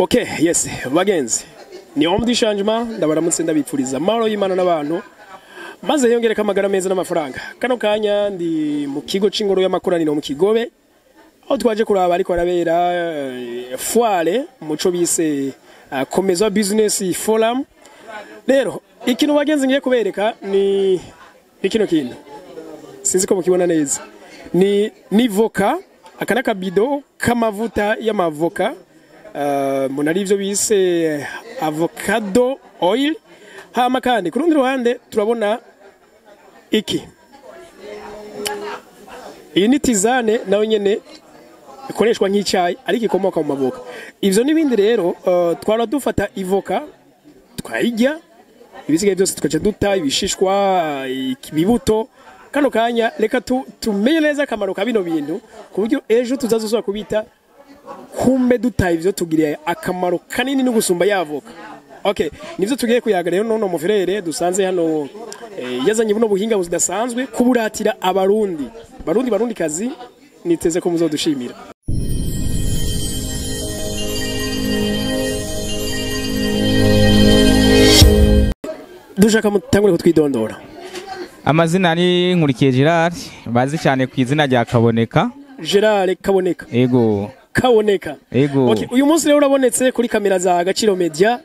Okay, yes, bagenzi. Ni omdi changement ndabaramutse ndabipfuriza amahoro y'Imana n'abantu. Maze yongereka amagara meza n'amafaranga. Kano kanya ndi mu kigo c'ingoro y'amakoraniro mu Kigobe. Aho twaje kuraba ariko arabera foire muco bise komeza business forum. Rero ikintu bagenzi ngiye kubereka ni kino kintu. Sinzi ko mukibona neza. Ni voka akana kabido k'amavuta y'amavoka. Munari ivyo bise avocado oil. Hama kandi ku rundi ruhande turabona iki. Iyi ni tizane nawe nyene ikoreshwa nk'icyayi ariko ikomoka mu mavoka. Ivyo nibindi rero twara dufata ivoka twayijya ibisigaye byose tukaca duta ibishishwa ibibuto. Kano kanya reka tumenye neza akamaro ka bino bintu ku buryo ejo tuzazusubira kubita kumbe dutaye ivyo tugiriye akamaro kanini no gusumba yavoka. Okay, nivyo tugiye kuyaga rero none mu firere dusanze hano yazanye buno buhinga budasanzwe kuburatira abarundi kazi niteze ko muzodushimira. Dushaka mutangure kutwidondora. Amazina ni Nkurikiye Gerard bazi cyane ku izina rya Kaboneka. Gerard Kaboneka. Ego. Kaboneka. Ego. Okay, uyu munsi rero urabonetse kuri kamera za Agaciro Media.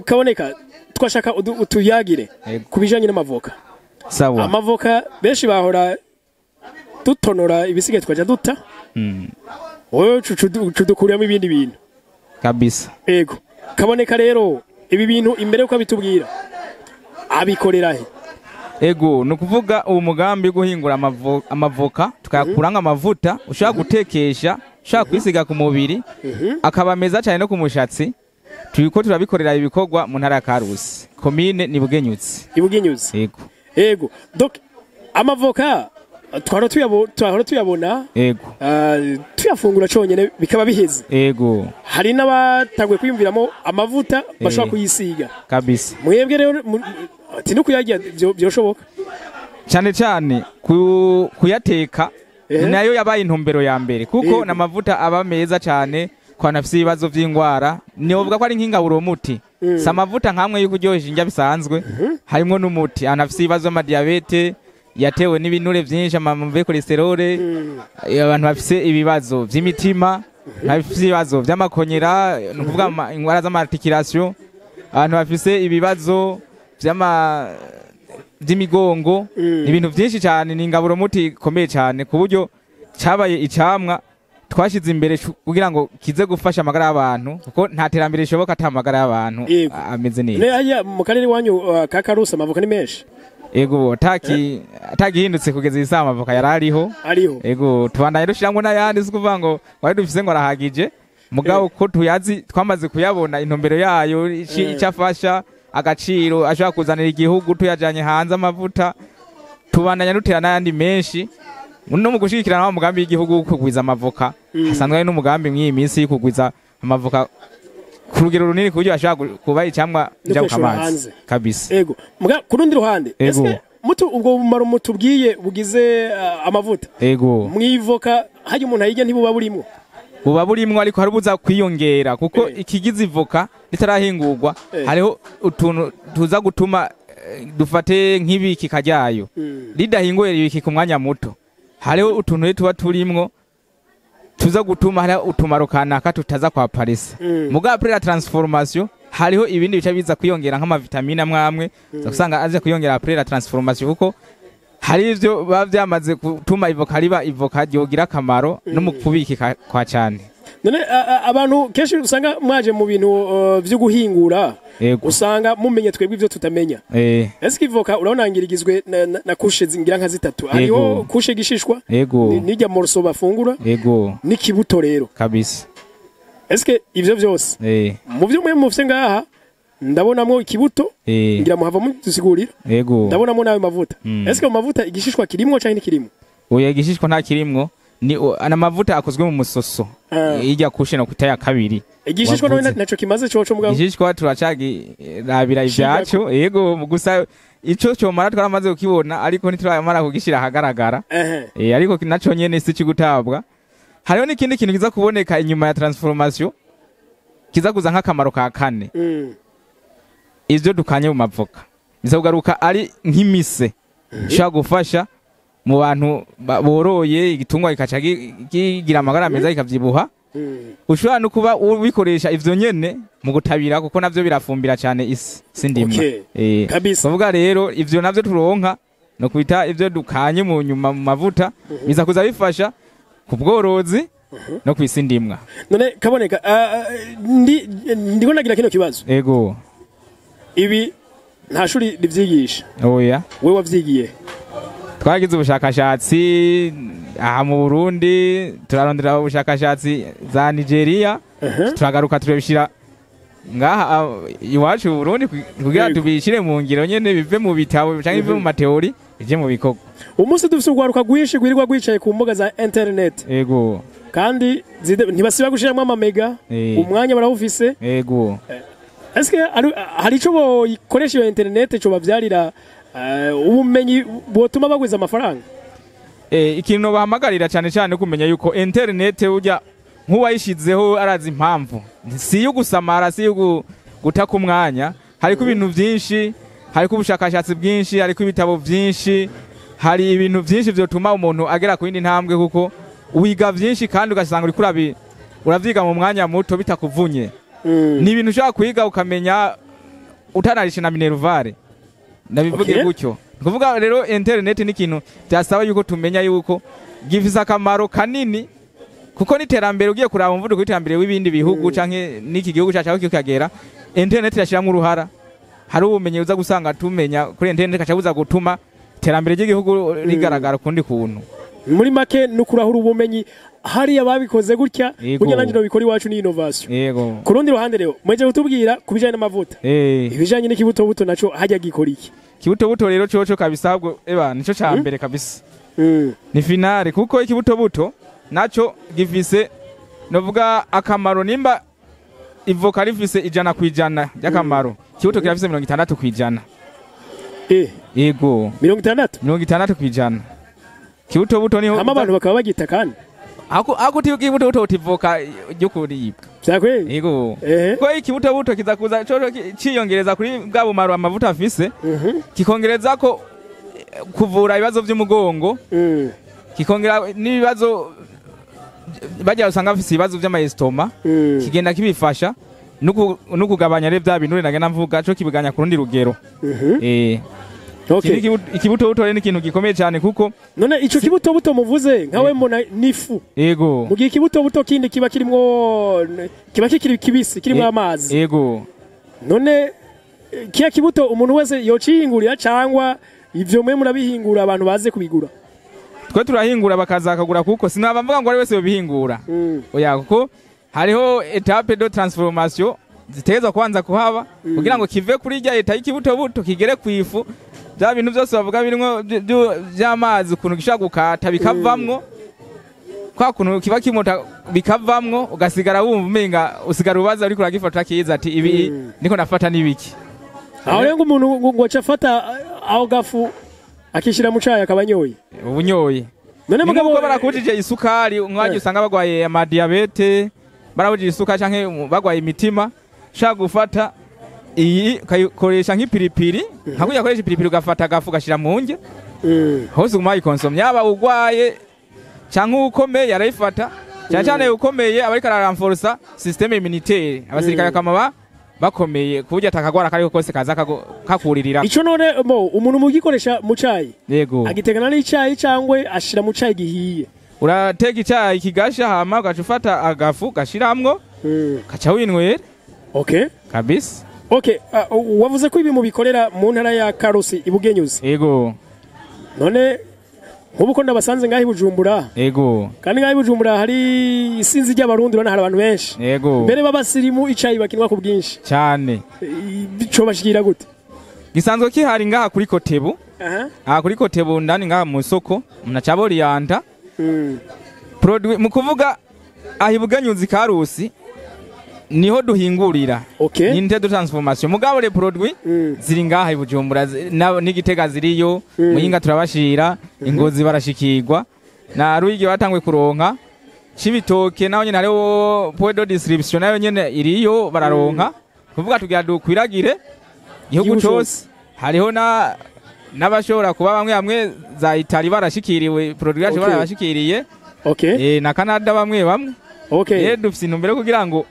Kaboneka twashaka utuyagire kubijanye n'amavoka. Sawa. Amavoka benshi bahora dutonora ibisigaye twaje duta. Oyo cudukuriyamo ibindi bintu. Kabisa. Ego. Kaboneka rero ibi bintu imbere uko bitubwira abikorera he? Ego nukuvuga uwo mugambi guhingura amavoka tukayakuranga amavuta ushaka gutekesha ushaka kwisiga ku mubiri akaba meza cyane no kumushatsi turiko turabikorera ibikorwa mu ntara ya Karusi commune ni Bugenyutsi. Ego. Ego. Donc amavoka twara tuyabona. Ego. Tuyafungura cyonyene bikaba biheze. Ego. Hari n'abatagwe kwiyumviramo amavuta bashaka kuyisiga. Kabisa. Mwebwe rero ati no kuyagira byoshoboka cyane kuyateka nayo yabaye intumbero ya mbere kuko namavuta aba meza cyane kwa nafisi ibibazo by'ingwara nivuga ko ari nk'ingaburo muti samavuta nkamwe y'ukuryohesha injya bisanzwe harimo n'umuti anafisi ibibazo ma diabete yatewe n'ibinure byinshi amamve cholesterol abantu bafise ibibazo by'imitima bafise ibibazo by'amakonyera nukuvuga ingwara z'amarticulation abantu bafise ibibazo by'imigongo ibintu byinshi cyane ni ingaburo muti komeye cyane ku buryo cyabaye icamwa twashize imbere kugira ngo kize gufasha amagara y'abantu kuko nta terambere rishoboka atamagara y'abantu ameze neza. Haya mu karere wanyu ka Karusi amavoka ni menshi. Ego atagihindutse kugeza isa amavoka yarariho. Ego tubandanye dushiramwe n'ayandi sikuvuga ngo wari dufise ngo arahagije mugabo ko tuyazi twamaze kuyabona intumbero yayo icafasha agaciro ashaka kuzanira igihugu tuyajanye hanze amavuta tubandanya dutera n'ayandi menshi no mu gushikirana umugambi w'igihugu kugwiza amavoka hasanzwe ari n'umugambi mw'iyi minsi kugwiza amavoka ku rugero runini ku buryo ashaka kuba icamwa by'akamanzi kabisa. Ego ku rundi ruhande ese ubwo bumaro mutubwiye bugize amavuta mwivoka haje umuntu ayijya ntibuba burimo buba burimo ariko harubuza kwiyongera kuko ikigize ivoka ritarahingurwa hariho utuntu tuza gutuma dufate nk'ibiki kajyayo ridahinguye ibiki ku mwanya muto hariho utuntu tuba turimwo tuza gutuma hari utumaro kanaka tutaza kwa parisa muga après la transformation hariho ibindi bica biza kwiyongera nk'amavitamine amwe usanga aje kwiyongera après la transformation kuko hari ivyo bavyamaze gutuma ivoka riba ivoka yogira kamaro no mu kubiki kwa cyane. None abantu kenshi usanga mwaje mu bintu byo guhingura usanga mumenye twebwe ivyo tutamenya. Ese ivoka urawunangirigizwe na kushe zingira nka zitatu hariho kushe gishishwa nijya morso bafungura n'ikibuto rero kabisa. Ese ivyo byose mu byo mwe mufite ngaha ndabonamo ikibuto ngira muhava mu dusigurira ndabonamo nawe mavuta. Ese mavuta igishishwa kirimo cyane kirimo oya igishishwa nta kirimwo ni ana mavuta akozwe mu musoso ijya kushe no kutaya kabiri igishishwa none naco kimaze coco mugabo igishishwa turacagi rabira ivyacu yego gusa ico cyo mara twaramaze ukibona ariko ntituramara kugishira hagaragara ariko naco nyene si cigutabwa hariho n'ikindi kintu kiza kuboneka inyuma ya transformation kiza kuza nk'akamaro ka kane ivyo dukanye mu mavoka biza kugaruka ari nk'imise ishobora gufasha mu bantu boroye igitungwa kikaca kigira amagara meza kikavyibuha ushobora no kuba ubikoresha ivyo nyene mu gutabira kuko navyo birafumbira cyane isi ndimwa kabisa kuvuga rero ivyo navyo turonka no kwita ivyo dukanye mu nyuma mu mavuta biza kuza bifasha ku bworozi no kwisi ndimwa. None Kaboneka ndiko nagira kino kibazo ego ibi nta shuri rivyigisha oya wewe wavyigiye twagize ubushakashatsi aha mu Burundi turarondera ubushakashatsi za Nigeria turagaruka turebishira ngaha iwacu mu Burundi kugira tubishire mu ngiro nyene bive mu bitabo canke bive mu mateori ije mu bikoko. Umunsi dufise ugwaruka gwishi gwirirwa gwicaye ku mbuga za internet ego kandi ntibasiba gushiramo amamega umwanya barawufise ego eske hari ico bokoresha iyo internet cyo bavyarira ubumenyi botuma bagwiza amafaranga ikintu bahamagarira cyane cyane kumenya yuko internet ujya nk'uwayishizeho arazi impamvu si yo gusamara si yo guta ku mwanya hari ku ibintu byinshi hari ku bushakashatsi bwinshi hari ku ibitabo byinshi hari ibintu byinshi byotuma umuntu agera ku yindi ntambwe kuko wiga byinshi kandi ugasanga uri uravyiga mu mwanya muto bitakuvunye ni ibintu ushaka kwiga ukamenya utanarisha na minervare ndabivuge gutyo kuvuga rero internet ni kintu byasaba yuko tumenya yuko gifise akamaro kanini kuko niterambere ugiye kuraba umvuduko w'iterambere w'ibindi bihugu canke niki gihugu cyacaho kikagera internet irashiramo uruhara hari ubumenyi uza gusanga tumenya kuri internet kacabuza gutuma iterambere ry'igihugu rigaragara kundi kuntu muri make nukurahura ubumenyi hari ababikoze gutya kugira nanjye no bikora iwacu ni innovation yego kurundi ruhande rero mweje kutubwira kubijanye n'amavuta ibijanye n'ikibuto buto naco hajya gikora iki kibuto buto rero coco kabisa ahubwo nico ca mbere kabisa ni finale kuko ikibuto buto naco gifise novuga akamaro nimba ivoka rifise 100% y'akamaro kibuto kirafise 60% yego 60% kibuto buto niho abantu bakaba bagita kandi ako kibuto buto utivoka ry'ukuribwa byakwe yego ko ikibuto buto kizakuza coco ciyongereza kuri bwa bumaro amavuta afise kikongereza ko kuvura ibibazo by'umugongo kikongera n'ibibazo bajya usanga afise ibibazo by'amayestoma kigenda kibifasha no kugabanya rero bya bintu nagenda mvuga cyo kibiganya ku rundi rugero ikibuto buto ni ikintu gikomeye cyane kuko none ico kibuto buto muvuze nkawe mbona nifu yego mugiye kibuto buto kindi kiba kikiri kibisi kirimo amazi yego none kiya kibuto umuntu wese yocihingurira cyangwa ivyo mwe murabihingura abantu baze kubigura twe turahingura bakaza kagura kuko sinaba mvuga ngo ari wese yobihingura oya kuko hariho etape de transformation ziteza kwanza kuhaba kugira ngo kive kuri rya eta y'ikibuto buto kigere kwifu bya bintu byose bavuga birimo by'amazi kuntu gishaka gukata bikavamwo kwa kuntu kiba kimota bikavamwo ugasigara wumva umenga usigara ubaza uri kuragifata kiza ati ibi niko nafata nibiki aho rero umuntu ngo acafata aho gafu akishira mu cyayi akabanyoye ubunyoye none mugabo barakubujije isukari umwaje usanga bagwaye ama diabete barabujije isukari canke bagwaye imitima shaka gufata iyi kayikoresha nk'ipiripiri hakuya koresha ipiripiri ugafata gafu gashira mu nge hose umayi konsomye yaba ugwaye canke ukomeye arayifata cyane ukomeye abariko araramforsa systeme immunitaire abasirikare kamaba bakomeye kuburyo atakagwara kari kose kaza kakuririra ico none umuntu mugikoresha mu cyayi yego agitegana n'icyayi cyangwe ashira mu cyayi gihiye urateka icyayi kigasha hama ugacufata agafu gashiramwo kaca winwera kabisa wavuze ko ibi mubikorera mu ntara ya Karusi ibugenyuzi yego none nk'ubu ko ndabasanze ngaho ibujumbura yego kandi ngaho ibujumbura hari isinzi ry'abarundi bana hari abantu benshi yego mbere babasirimu icayi bakinwa ku bwinshi cyane bico bashikira gute gisanzwe kihari ngaha kuri Kotebu kuri Kotebu ndani ngaha mu soko mnacabori yanda produit mu kuvuga ahibuganyuzi Karusi niho duhingurira ni ntedo transformation mugabo le produit ziri ngaha ibujumbura n'igitega ziriyo muhinga turabashira ingozi barashikirwa na ruigi batangwe kuronka Cibitoke naho nyene hariho point de distribution nayo nyene iriyo bararonka kuvuga tugira dukwiragire igihugu cyose hariho n'abashobora kuba bamwe za Italy barashikiriwe production barabashikiriye na Canada bamwe dufise intumbero kugira ngo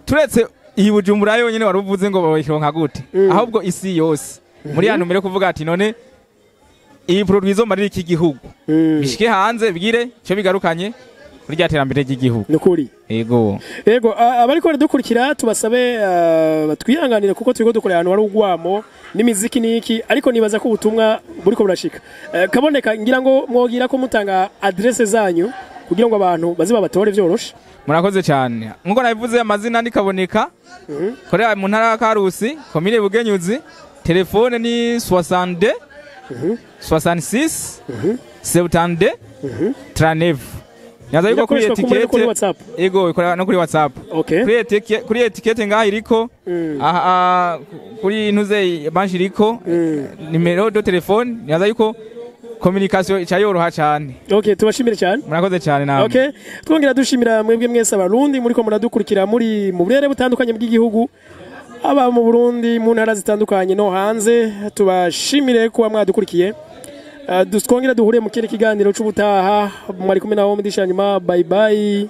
turetse iyi Bujumbura yonyene waruvuze ngo bayironka gute ahubwo isi yose muri ya ntumbero kuvuga ati none iyi produit zo marira iki gihugu bishike hanze bigire cyo bigarukanye kuri rya terambere ry'igihugu nukuri yego abariko dukurikira tubasabe batwihanganira kuko turiko dukorera ahantu hari ugwamo n'imiziki niki ariko nibaza ko ubutumwa buriko burashika kaboneka ngira ngo mwogira ko mutanga adresse zanyu kugira ngo abantu baze babatore vyoroshe murakoze cyane nkuko nabivuze amazina ndi Kaboneka korera mu ntara ya Karusi komine Bugenyuzi telefone ni 62 66 72 39 Nyaza yuko kuri etikete ego ikora no kuri WhatsApp kuri etikete ngaho iriko kuri intuze banshi iriko nimero do telefone nyaza yuko communication cyayoroha cyane tubashimire cyane murakoze cyane nawe twongera dushimira mwebwe mwese abarundi muri ko muradukurikira muri mu burere butandukanye bw'igihugu aba mu Burundi mu ntara zitandukanye no hanze tubashimire kuba mwadukurikiye twongera duhure mu kindi kiganiro cy'ubutaha mwari kumwe nawo mudishanyuma bye bye